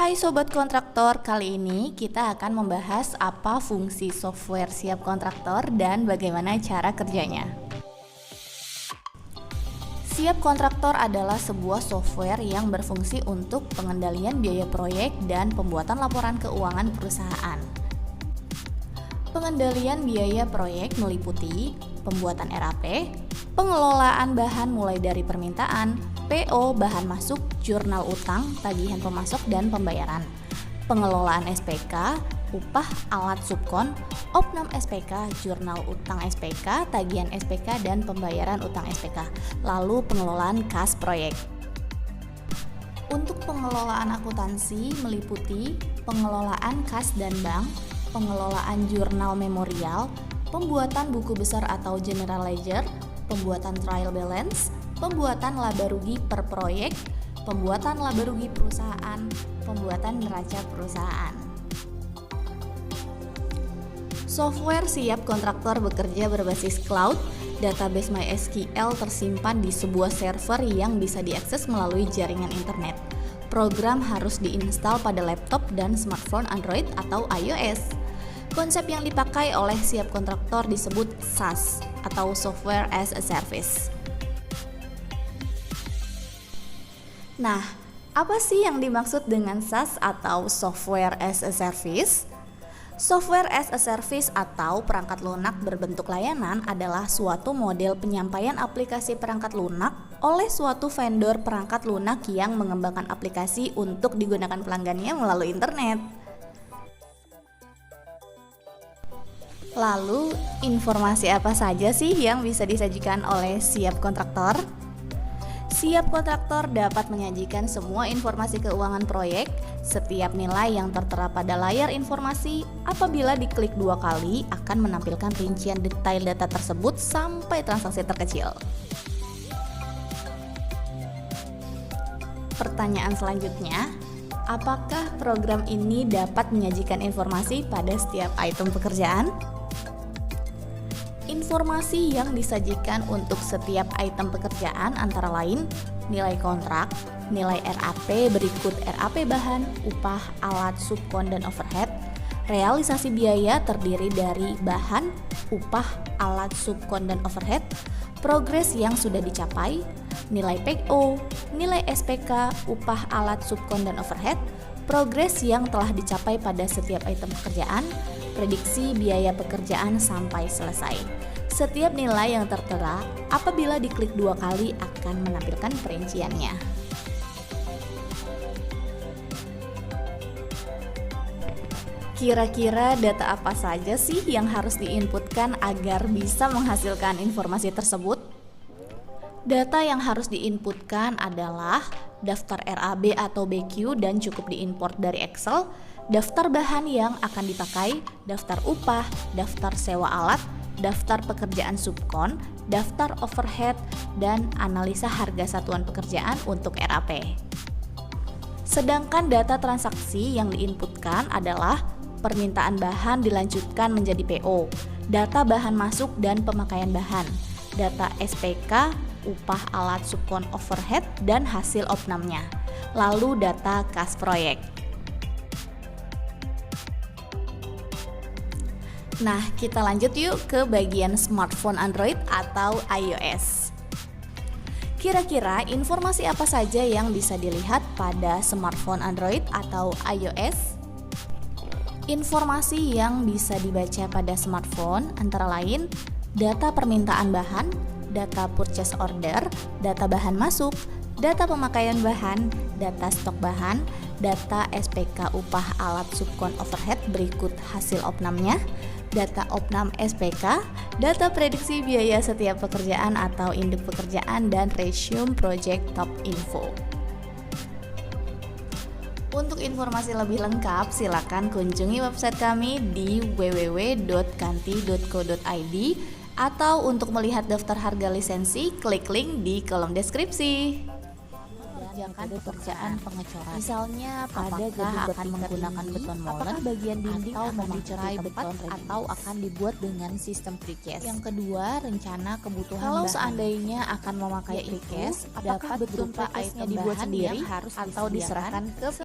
Hai Sobat Kontraktor, kali ini kita akan membahas apa fungsi software siap kontraktor dan bagaimana cara kerjanya. Siap kontraktor adalah sebuah software yang berfungsi untuk pengendalian biaya proyek dan pembuatan laporan keuangan perusahaan. Pengendalian biaya proyek meliputi pembuatan RAP, pengelolaan bahan mulai dari permintaan, PO, bahan masuk, jurnal utang, tagihan pemasok dan pembayaran, pengelolaan SPK, upah alat subkon, opnam SPK, jurnal utang SPK, tagihan SPK dan pembayaran utang SPK, lalu pengelolaan kas proyek. Untuk pengelolaan akuntansi meliputi pengelolaan kas dan bank, pengelolaan jurnal memorial, pembuatan buku besar atau general ledger, pembuatan trial balance, pembuatan laba rugi per proyek, pembuatan laba rugi perusahaan, pembuatan neraca perusahaan. Software siap kontraktor bekerja berbasis cloud, database MySQL tersimpan di sebuah server yang bisa diakses melalui jaringan internet. Program harus diinstal pada laptop dan smartphone Android atau iOS. Konsep yang dipakai oleh siap kontraktor disebut SaaS atau Software as a Service. Nah, apa sih yang dimaksud dengan SaaS atau Software as a Service? Software as a Service atau perangkat lunak berbentuk layanan adalah suatu model penyampaian aplikasi perangkat lunak oleh suatu vendor perangkat lunak yang mengembangkan aplikasi untuk digunakan pelanggannya melalui internet. Lalu, informasi apa saja sih yang bisa disajikan oleh siap kontraktor? Siap kontraktor dapat menyajikan semua informasi keuangan proyek. Setiap nilai yang tertera pada layar informasi apabila diklik 2 kali akan menampilkan rincian detail data tersebut sampai transaksi terkecil. Pertanyaan selanjutnya, apakah program ini dapat menyajikan informasi pada setiap item pekerjaan? Informasi yang disajikan untuk setiap item pekerjaan antara lain nilai kontrak, nilai RAP berikut RAP bahan, upah, alat, subkon, dan overhead. Realisasi biaya terdiri dari bahan, upah, alat, subkon, dan overhead. Progres yang sudah dicapai, nilai PO, nilai SPK, upah, alat, subkon, dan overhead. Progres yang telah dicapai pada setiap item pekerjaan, prediksi biaya pekerjaan sampai selesai. Setiap nilai yang tertera apabila diklik 2 kali akan menampilkan perinciannya. Kira-kira data apa saja sih yang harus diinputkan agar bisa menghasilkan informasi tersebut? Data yang harus diinputkan adalah daftar RAB atau BQ dan cukup diimport dari Excel, daftar bahan yang akan dipakai, daftar upah, daftar sewa alat, daftar pekerjaan subkon, daftar overhead, dan analisa harga satuan pekerjaan untuk RAP. Sedangkan data transaksi yang diinputkan adalah permintaan bahan dilanjutkan menjadi PO, data bahan masuk dan pemakaian bahan, data SPK, upah alat subkon overhead, dan hasil opnamnya, lalu data kas proyek. Nah, kita lanjut yuk ke bagian smartphone Android atau iOS. Kira-kira informasi apa saja yang bisa dilihat pada smartphone Android atau iOS? Informasi yang bisa dibaca pada smartphone antara lain data permintaan bahan, data purchase order, data bahan masuk, data pemakaian bahan, data stok bahan, data SPK upah alat subkon overhead berikut hasil opnamnya, data opnam SPK, data prediksi biaya setiap pekerjaan atau induk pekerjaan, dan resume project top info. Untuk informasi lebih lengkap, silakan kunjungi website kami di www.kanti.co.id atau untuk melihat daftar harga lisensi, klik link di kolom deskripsi. Mengerjakan pekerjaan pengecoran. Misalnya pada Apakah akan menggunakan beton molen bagian dinding atau akan memakai dicat beton tepat atau akan dibuat dengan sistem precast. Yang kedua, rencana kebutuhan Kalau bahan. seandainya akan memakai Yaitu, precast, apakah dapat beton berupa precastnya item dibuat bahan sendiri yang harus atau disediakan diserahkan ke